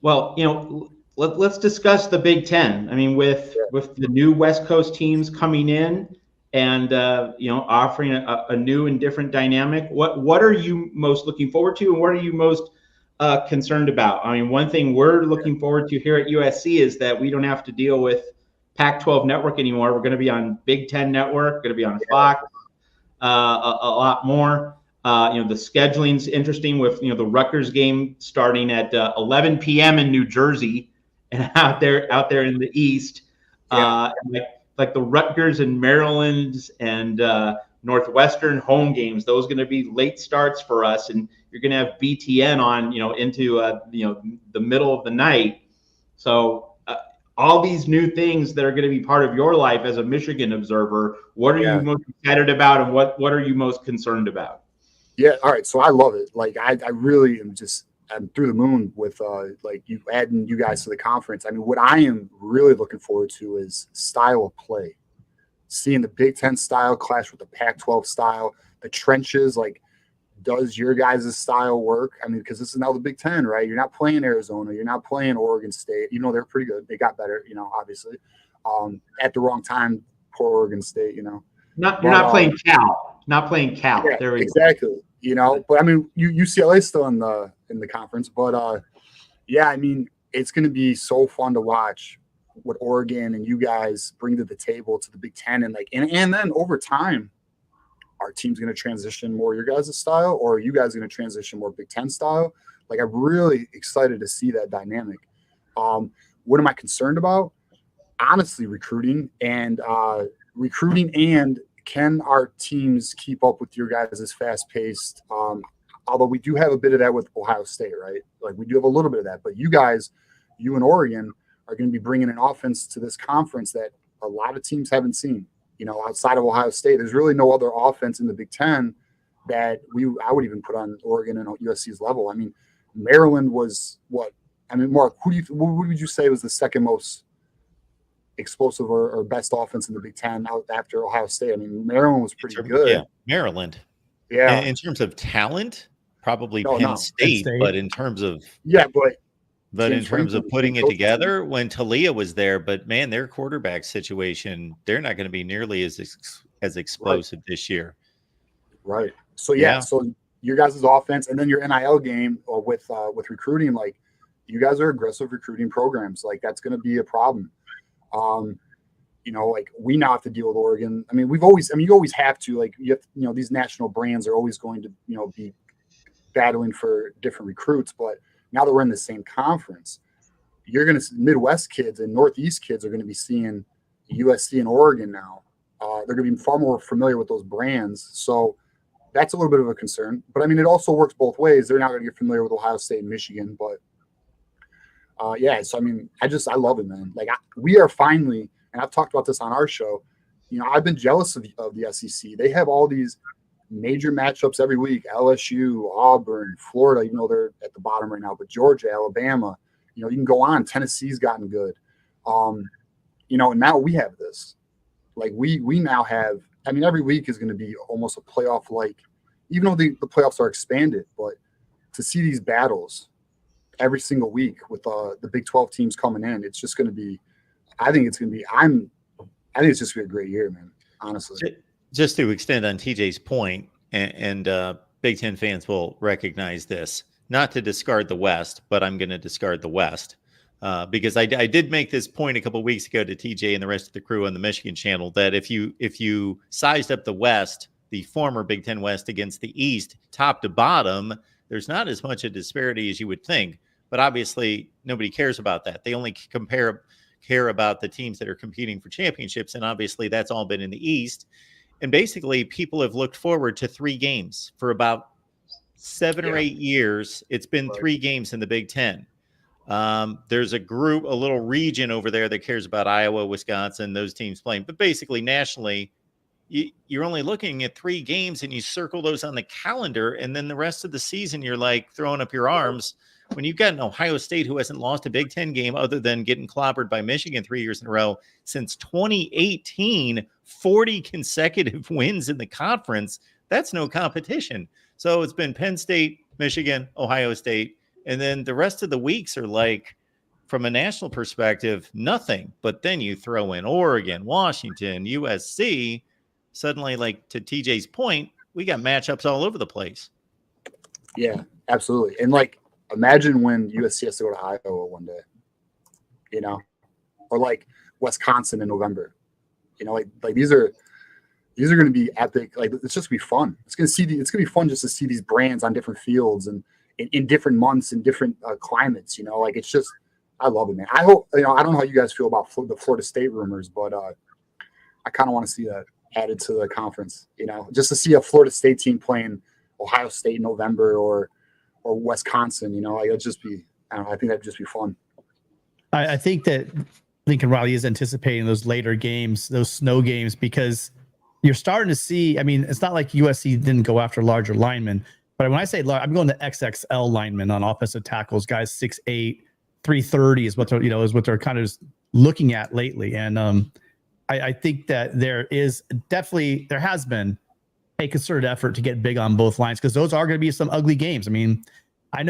Well, let's discuss the Big Ten. I mean, with the new West Coast teams coming in and offering a new and different dynamic, what are you most looking forward to, and what are you most concerned about? I mean, one thing we're looking forward to here at USC is that we don't have to deal with Pac-12 network anymore. We're going to be on Big Ten network, going to be on Fox, a lot more. The scheduling's interesting with the Rutgers game starting at 11 p.m. in New Jersey, and out there in the East, like the Rutgers and Maryland and Northwestern home games. Those are going to be late starts for us, and you're going to have BTN on into the middle of the night. So all these new things that are going to be part of your life as a Michigan observer, what are you most excited about, and what are you most concerned about? Yeah, all right. So I love it. Like I really am I'm through the moon with like you adding you guys to the conference. I mean, what I am really looking forward to is style of play. Seeing the Big Ten style clash with the Pac-12 style, the trenches, like does your guys' style work? I mean, because this is now the Big Ten, right? You're not playing Arizona, you're not playing Oregon State. They're pretty good. They got better, obviously. At the wrong time, poor Oregon State, You're not playing Cal. Not playing Cal. Yeah, there we exactly. Go. But I mean, UCLA's still in the conference, but yeah, I mean, it's going to be so fun to watch what Oregon and you guys bring to the table to the Big Ten, and then over time, our team's going to transition more your guys' style, or you guys are going to transition more Big Ten style. Like, I'm really excited to see that dynamic. What am I concerned about? Honestly, recruiting and can our teams keep up with your guys' fast-paced? Although we do have a bit of that with Ohio State, right? Like, we do have a little bit of that. But you and Oregon are going to be bringing an offense to this conference that a lot of teams haven't seen. Outside of Ohio State, there's really no other offense in the Big Ten that I would even put on Oregon and USC's level. I mean, Maryland was what? I mean, Mark, what would you say was the second most explosive or best offense in the Big Ten out after Ohio State? I mean, Maryland was pretty good. Yeah, Maryland. Yeah. In terms of talent, probably Penn State, but in terms of But in terms of putting it together, when Talia was there, but man, their quarterback situation, they're not going to be nearly as explosive this year. Right. So so your guys' offense, and then your NIL game with recruiting, like you guys are aggressive recruiting programs. Like that's going to be a problem. Like we now have to deal with Oregon. I mean, you always have to, like, these national brands are always going to, be battling for different recruits, but now that we're in the same conference, you're going to Midwest kids and Northeast kids are going to be seeing USC and Oregon now. They're going to be far more familiar with those brands. So that's a little bit of a concern. But I mean, it also works both ways. They're not going to get familiar with Ohio State and Michigan. But so I mean, I love it, man. Like we are finally, and I've talked about this on our show. I've been jealous of the SEC. They have all these major matchups every week: LSU, Auburn, Florida. They're at the bottom right now, but Georgia, Alabama. You can go on. Tennessee's gotten good. And now we have this. Like we now have. I mean, every week is going to be almost a playoff. Like, even though the playoffs are expanded, but to see these battles every single week with the Big 12 teams coming in, it's just going to be. I think it's going to be. I think it's just going to be a great year, man. Honestly. Just to extend on TJ's point, and Big Ten fans will recognize this, not to discard the West, but I'm going to discard the West because I did make this point a couple of weeks ago to TJ and the rest of the crew on the Michigan channel that if you sized up the West, the former Big Ten West against the East, top to bottom, there's not as much a disparity as you would think. But obviously, nobody cares about that. They only care about the teams that are competing for championships, and obviously that's all been in the East. And basically, people have looked forward to 3 games for about 7 or 8 years. It's been 3 games in the Big Ten. There's a little region over there that cares about Iowa, Wisconsin, those teams playing. But basically, nationally, you're only looking at 3 games, and you circle those on the calendar. And then the rest of the season, you're like throwing up your arms. When you've got an Ohio State who hasn't lost a Big Ten game other than getting clobbered by Michigan 3 years in a row since 2018, 40 consecutive wins in the conference, that's no competition. So it's been Penn State, Michigan, Ohio State, And then the rest of the weeks are like, from a national perspective, nothing. But then you throw in Oregon, Washington, USC. Suddenly, like to TJ's point, we got matchups all over the place. Yeah, absolutely. And like, imagine when USC has to go to Iowa one day, or like Wisconsin in November. Like these are going to be epic. Like, it's just gonna be fun. It's gonna be fun just to see these brands on different fields and in different months and different climates. Like, it's just, I love it, man. I hope, I don't know how you guys feel about the Florida State rumors, but I kind of want to see that added to the conference. Just to see a Florida State team playing Ohio State in November or Wisconsin. Like, it'd just be, I think that'd just be fun. I think that Lincoln Riley is anticipating those later games, those snow games, because you're starting to see, I mean, it's not like USC didn't go after larger linemen, but when I say large, I'm going to XXL linemen on offensive tackles, guys 6'8", 330 is what they're, is what they're kind of looking at lately. And I think that there has been a concerted effort to get big on both lines, because those are going to be some ugly games. I mean, I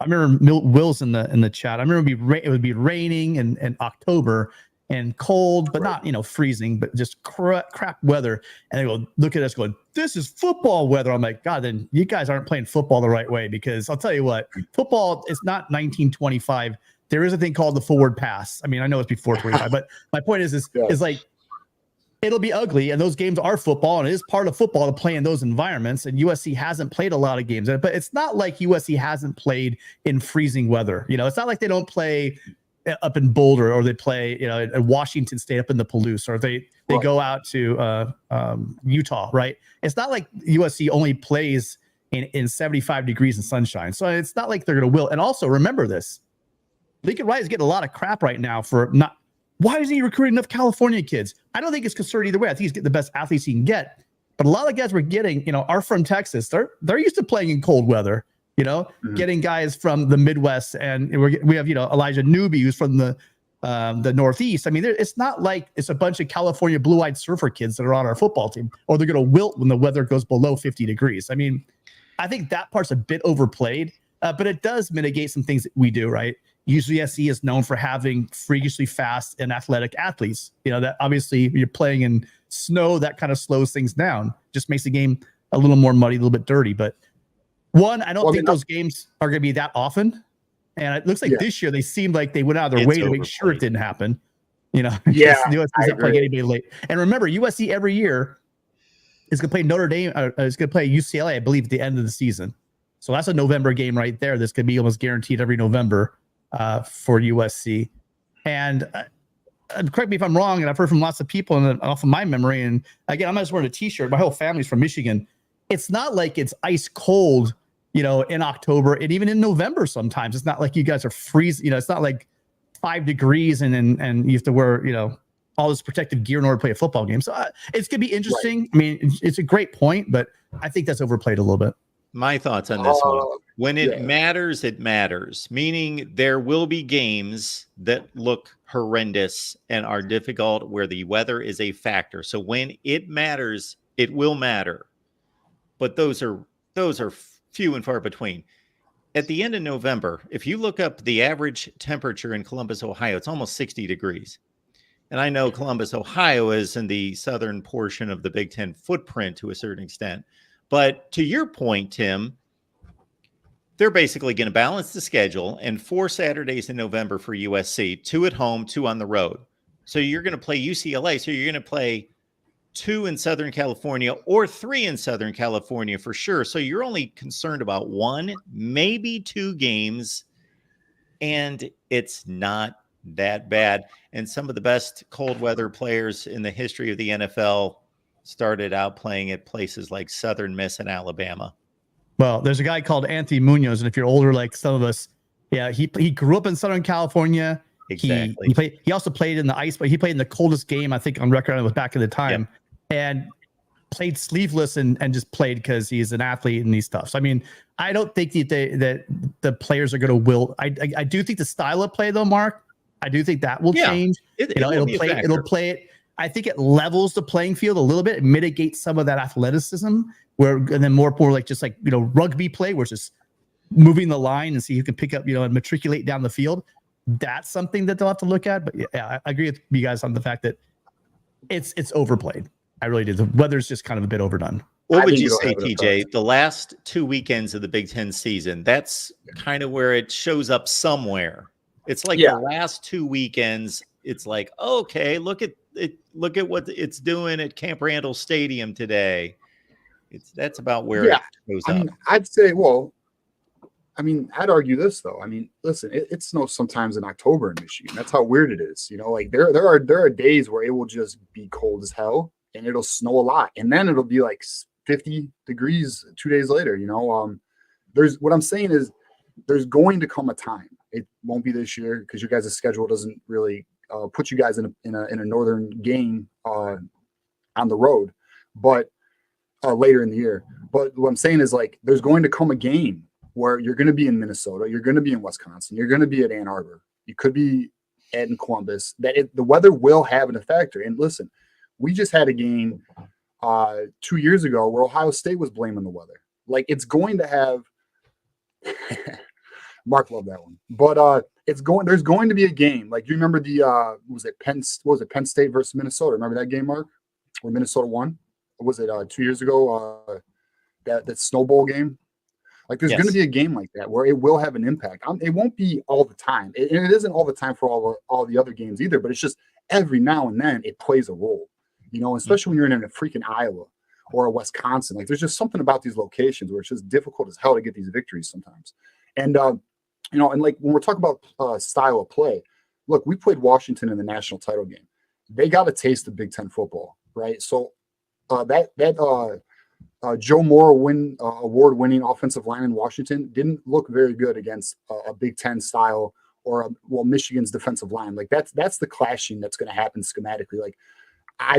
remember Will's in the chat. I remember it would be raining in October and cold, but not, freezing, but just crap weather. And they go, look at us going, this is football weather. I'm like, God, then you guys aren't playing football the right way, because I'll tell you what, football is not 1925. There is a thing called the forward pass. I mean, I know it's before 25, but my point is like, it'll be ugly, and those games are football, and it is part of football to play in those environments. And USC hasn't played a lot of games, but it's not like USC hasn't played in freezing weather. It's not like they don't play up in Boulder, or they play, at Washington State up in the Palouse, or they go out to Utah, right? It's not like USC only plays in 75 degrees and sunshine. So it's not like they're going to will. And also remember this, Lincoln Riley is getting a lot of crap right now for not. Why isn't he recruiting enough California kids? I don't think it's concerned either way. I think he's getting the best athletes he can get. But a lot of guys we're getting, are from Texas. They're used to playing in cold weather, getting guys from the Midwest. And we have, Elijah Newby, who's from the Northeast. I mean, it's not like it's a bunch of California blue-eyed surfer kids that are on our football team, or they're going to wilt when the weather goes below 50 degrees. I mean, I think that part's a bit overplayed, but it does mitigate some things that we do, right? UCSC is known for having freakishly fast and athletic athletes. That obviously you're playing in snow, that kind of slows things down, just makes the game a little more muddy, a little bit dirty. But I don't think those games are going to be that often. And it looks like this year they seemed like they went out of their way to make sure it didn't happen. USC's not playing anybody late. And remember, USC every year is going to play Notre Dame, is going to play UCLA, I believe, at the end of the season. So that's a November game right there. This could be almost guaranteed every November for USC. And correct me if I'm wrong, and I've heard from lots of people and off of my memory. And again, I'm not just wearing a t-shirt. My whole family's from Michigan. It's not like it's ice cold, in October and even in November sometimes. It's not like you guys are freezing. It's not like 5 degrees and you have to wear, all this protective gear in order to play a football game. So it's going to be interesting. Right. I mean, it's a great point, but I think that's overplayed a little bit. My thoughts on this one. When it matters, it matters. Meaning there will be games that look horrendous and are difficult where the weather is a factor. So when it matters, it will matter. But those are few and far between. At the end of November, if you look up the average temperature in Columbus, Ohio, it's almost 60 degrees. And I know Columbus, Ohio is in the southern portion of the Big Ten footprint to a certain extent. But to your point, Tim, they're basically going to balance the schedule, and 4 Saturdays in November for USC, 2 at home, 2 on the road. So you're going to play UCLA. So you're going to play 2 in Southern California or 3 in Southern California for sure. So you're only concerned about 1, maybe 2 games, and it's not that bad. And some of the best cold weather players in the history of the NFL started out playing at places like Southern Miss and Alabama. Well, there's a guy called Anthony Munoz, and if you're older like some of us, he grew up in Southern California. Exactly. He also played in the ice, but he played in the coldest game, I think, on record. It was back in the time, and played sleeveless and just played because he's an athlete and he's tough. So, I mean, I don't think that the players are going to will. I do think the style of play, though, Mark, I do think that will change. It'll play it. I think it levels the playing field a little bit. It mitigates some of that athleticism, and then more like just like rugby play, where it's just moving the line and see who can pick up, and matriculate down the field. That's something that they'll have to look at. But yeah, I agree with you guys on the fact that it's overplayed. I really do. The weather's just kind of a bit overdone. What would think you it'll say, have an TJ? effect. The last 2 weekends of the Big Ten season, that's kind of where it shows up somewhere. It's like Yeah. the last 2 weekends, it's like, okay, look at it, look at what it's doing at Camp Randall Stadium today. That's about where Yeah. it shows I up. mean, I'd say, I'd argue this though. I mean, listen, it snows sometimes in October in Michigan. That's how weird it is. Like there are days where it will just be cold as hell and it'll snow a lot, and then it'll be like 50 degrees 2 days later. There's what I'm saying is there's going to come a time. It won't be this year because your guys' schedule doesn't really put you guys in a northern game on the road, but later in the year. But what I'm saying is like there's going to come a game where you're going to be in Minnesota, you're going to be in Wisconsin, you're going to be at Ann Arbor, you could be at Columbus. The weather will have an effect. And listen, we just had a game 2 years ago where Ohio State was blaming the weather. Like it's going to have. Mark loved that one, but there's going to be a game. Like you remember Penn State versus Minnesota? Remember that game, Mark, where Minnesota won? Or was it 2 years ago? That Snow Bowl game. Like there's going to be a game like that where it will have an impact. It won't be all the time, and it isn't all the time for all the other games either. But it's just every now and then it plays a role, especially when you're in a freaking Iowa or a Wisconsin. Like there's just something about these locations where it's just difficult as hell to get these victories sometimes. And and like when we're talking about style of play, look, we played Washington in the national title game. They got a taste of Big Ten football, right? So Joe Moore award-winning offensive line in Washington didn't look very good against a Big Ten style or Michigan's defensive line. Like that's the clashing that's going to happen schematically. Like I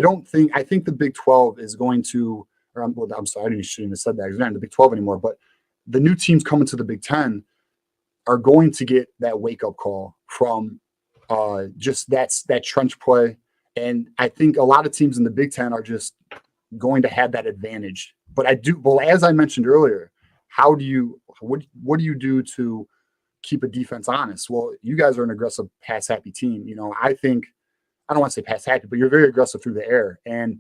think the Big 12 is going to. I'm sorry, I shouldn't have said that. It's not in the Big 12 anymore. But the new teams coming to the Big 10 are going to get that wake-up call from just that trench play. And I think a lot of teams in the Big 10 are just going to have that advantage. But as I mentioned earlier, what do you do to keep a defense honest? Well, you guys are an aggressive pass-happy team. I think, I don't want to say pass-happy, but you're very aggressive through the air. And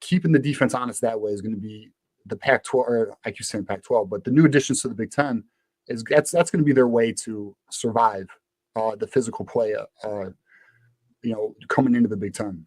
keeping the defense honest that way is going to be the Pac-12, or I keep saying Pac-12, but the new additions to the Big 10, that's going to be their way to survive the physical play, coming into the Big Ten.